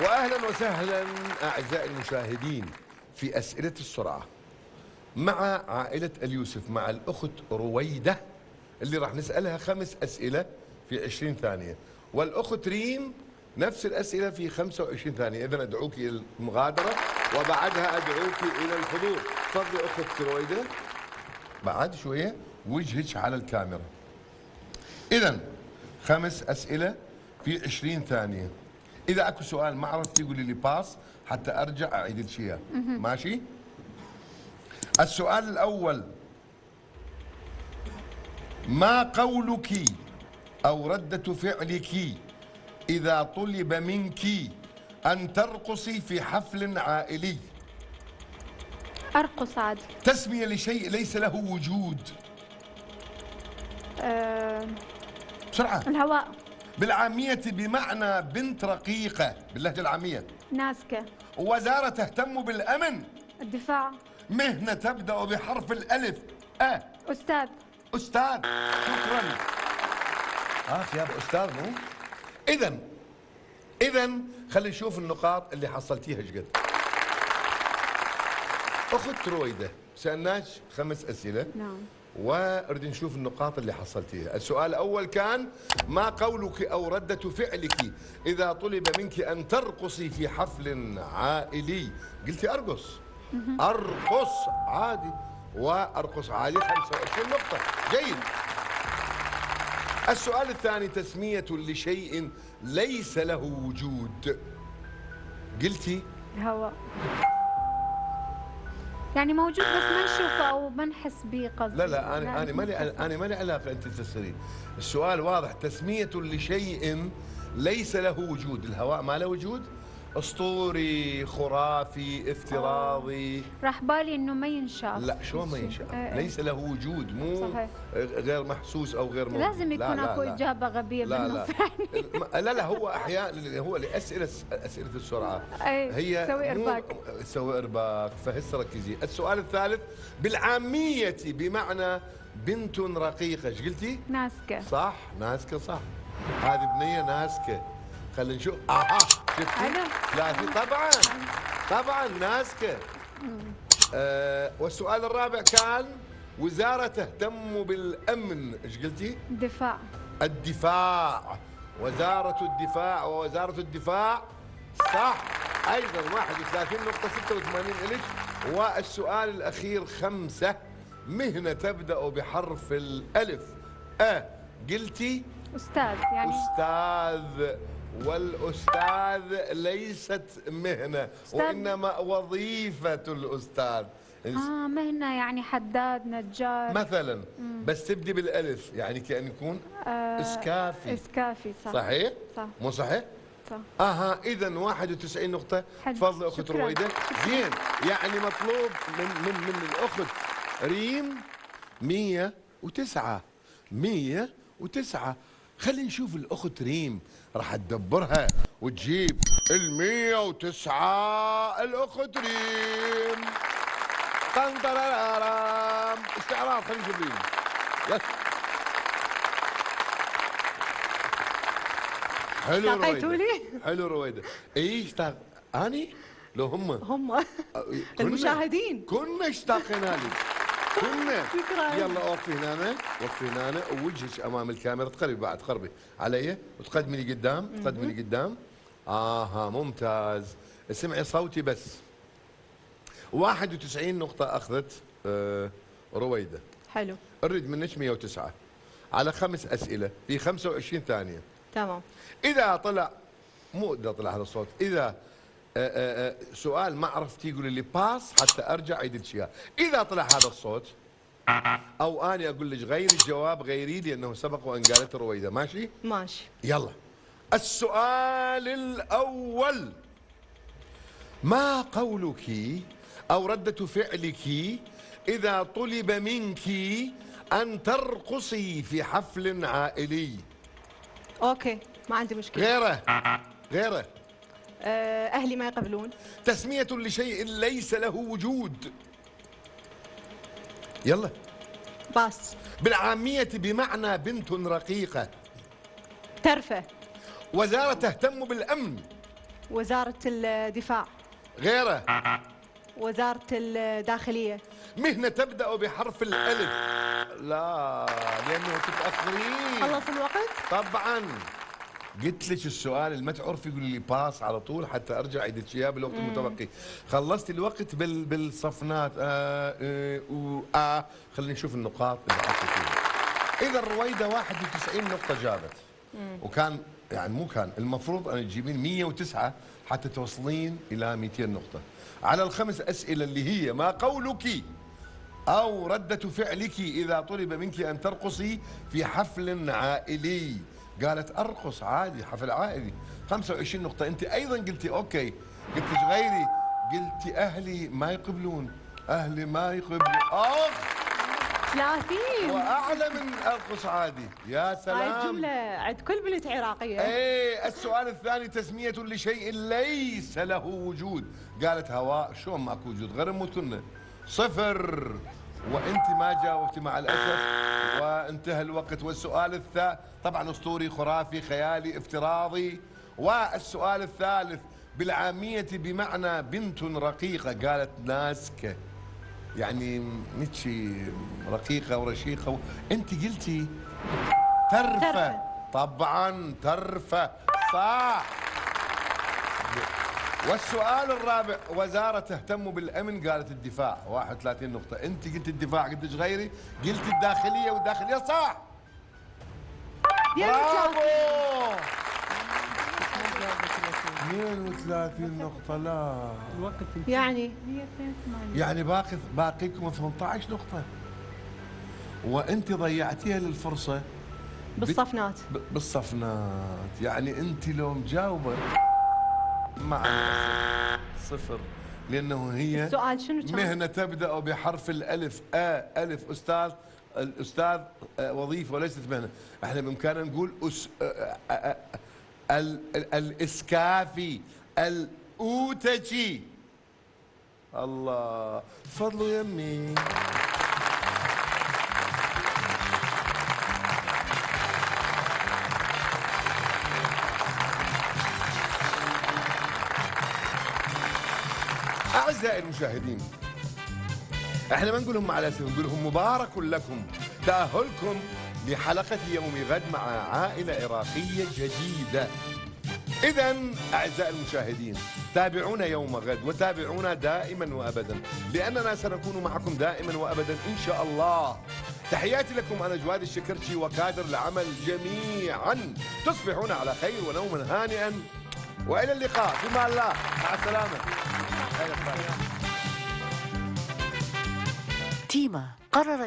واهلا وسهلا اعزائي المشاهدين في اسئله السرعه مع عائله اليوسف مع الاخت رويده اللي راح نسالها 5 اسئله في 20 ثانيه، والاخت ريم نفس الاسئله في 25 ثانيه. اذا ادعوك الى المغادره وبعدها ادعوك الى الحضور. تفضلي اخت رويده، بعد شويه وجهك على الكاميرا. اذا 5 اسئله في 20 ثانيه. إذا أكو سؤال ما عرفتي قولي لي باس حتى أرجع أعيد لك إياه، ماشي؟ السؤال الأول: ما قولك أو ردة فعلك إذا طلب منك أن ترقصي في حفل عائلي؟ أرقص عادي. تسمية لشيء ليس له وجود. بسرعة. الهواء. بالعامية بمعنى بنت رقيقة باللهجة العامية. ناسكة. وزارة تهتم بالأمن. الدفاع. مهنة تبدأ بحرف الألف. أستاذ. أستاذ. شكرا. يا أبو أستاذ مو؟ إذا خلينا نشوف النقاط اللي حصلتيها ايش قد. أخت رويدة سألناك 5 أسئلة. نعم. وأريد نشوف النقاط اللي حصلتيها. السؤال الأول كان: ما قولك أو ردة فعلك إذا طلب منك أن ترقصي في حفل عائلي؟ قلتي أرقص. أرقص عادي وأرقص عادي، 25 نقطة. جيد. السؤال الثاني: تسمية لشيء ليس له وجود. قلتي الهواء. يعني موجود بس ما نشوفه او ما نحس به قصدي. لا انا مالي علاقه، انت تفسرين. السؤال واضح. تسميه لشيء ليس له وجود. الهواء ما له وجود؟ اسطوري، خرافي، افتراضي. راح بالي انه ما ينشاف. لا شو ما ينشاف؟ ليس له وجود، مو صحيح. غير محسوس او غير موجود. لازم يكون اكو لا. اجابه غبيه بالنص. لا هو احيانا هو لاسئله السرعه هي تسوي ارباك. تسوي ارباك، فهسه ركزي. السؤال الثالث: بالعاميه بمعنى بنت رقيقه. ايش قلتي؟ ناسكه. صح، ناسكه صح. هذه بنيه ناسكه. خلينا نشوف. شفتي؟ ثلاثي طبعا ناسكه. والسؤال الرابع كان: وزارة تهتم بالأمن. ايش قلتي؟ الدفاع. وزارة الدفاع ووزارة الدفاع صح أيضا. 31 نقطة، 86 إلك. والسؤال الأخير 5: مهنة تبدأ بحرف الألف. قلتي؟ أستاذ. يعني أستاذ. والأستاذ ليست مهنة وإنما وظيفة الأستاذ. مهنة يعني حداد، نجار مثلا. بس تبدي بالألف، يعني كأن يكون إسكافي. صح. صحيح؟ صح. مو صحيح؟ صح. إذا 91 نقطة. تفضلي أخت رويدة. زين، يعني مطلوب من الأخت ريم 109. 109. خلينا نشوف الأخت ريم راح تدبرها وتجيب 109. الأخت ريم طنطرارام. استعراض. خلينا نشوف ريم. حلو رويدة. حلو رويدة. ايش اني لو هم المشاهدين كنا اشتاقنا لك. كنا. شكرا. يلا وقفي هنا ووجهك امام الكاميرا. تقربي بعد، قربي علي وتقدمي لي قدام. ممتاز. اسمعي صوتي بس. 91 نقطة اخذت رويدة. حلو. اريد منك 109 على 5 اسئلة في 25 ثانية. تمام. إذا طلع هذا الصوت، إذا سؤال ما عرفتي قولي لي باس حتى أرجع أعيد لك إياه. إذا طلع هذا الصوت أو أنا أقول لك غيري الجواب، غيري لأنه سبق وأن قالت رويدة. ماشي؟ يلا. السؤال الأول: ما قولك أو ردة فعلك إذا طلب منك أن ترقصي في حفل عائلي؟ اوكي، ما عندي مشكلة. غيره. أهلي ما يقبلون. تسمية لشيء ليس له وجود. يلا. باص. بالعامية بمعنى بنت رقيقة. ترفه. وزارة تهتم بالأمن. وزارة الدفاع. غيره. وزارة الداخلية. مهنة تبدأ بحرف الألف. لا، لأنه تتأخرين. خلص الوقت؟ طبعا. قلت لك السؤال اللي ما تعرفي قولي لي باس على طول حتى ارجع اعيد اياه بالوقت المتبقي. خلصت الوقت بالصفنات خلينا نشوف النقاط اللي حطيت فيها. اذا رويده 91 نقطه جابت، وكان يعني مو كان المفروض ان تجيبين 109 حتى توصلين الى 200 نقطه. على الخمس اسئله اللي هي ما قولك او رده فعلك اذا طلب منك ان ترقصي في حفل عائلي؟ قالت ارقص عادي، حفل عائلي. 25 نقطة. انت ايضا قلتي اوكي، قلت ايش غيري؟ قلتي اهلي ما يقبلون، اهلي ما يقبلون. 30 واعلى من ارقص عادي. يا هاي سلام. الجملة عند كل بنت عراقية. ايه. السؤال الثاني تسمية لشيء ليس له وجود. قالت هواء. شلون ماكو وجود؟ غير موتنا. 0. وانت ما جاوبتي مع الاسف، وانتهى الوقت. والسؤال الثالث طبعا اسطوري خرافي خيالي افتراضي. والسؤال الثالث بالعامية بمعنى بنت رقيقة. قالت ناسكة، يعني نتشي رقيقة ورشيقة. انت قلتي ترفة. طبعا ترفة صح. والسؤال الرابع وزارة تهتم بالأمن. قالت الدفاع. 31 نقطة. أنت قلت الدفاع، قلت ايش غيري؟ قلت الداخلية، والداخلية صح. برافو. 32 نقطة. لا يعني 182. يعني باقيكم 18 نقطة، وأنت ضيعتيها للفرصة بالصفنات. بالصفنات. يعني أنت لو مجاوبة مع الأسف 0، لأنه هي السؤال شنو كان؟ مهنة تبدأ بحرف الألف. ألف أستاذ. الأستاذ وظيفة وليست مهنة. احنا بإمكاننا نقول الإسكافي، الأوتجي. الله. تفضلوا يمي. أعزائي المشاهدين، احنا ما نقول لهم مع الأسف، نقول لهم مبارك لكم تأهلكم لحلقة يوم غد مع عائلة عراقية جديدة. إذا أعزائي المشاهدين، تابعونا يوم غد وتابعونا دائما وأبدا، لأننا سنكون معكم دائما وأبدا إن شاء الله. تحياتي لكم، أنا جواد الشكرشي وكادر العمل جميعا. تصبحون على خير ونوما هانئا، وإلى اللقاء في امان الله. مع السلامة. تيما قررت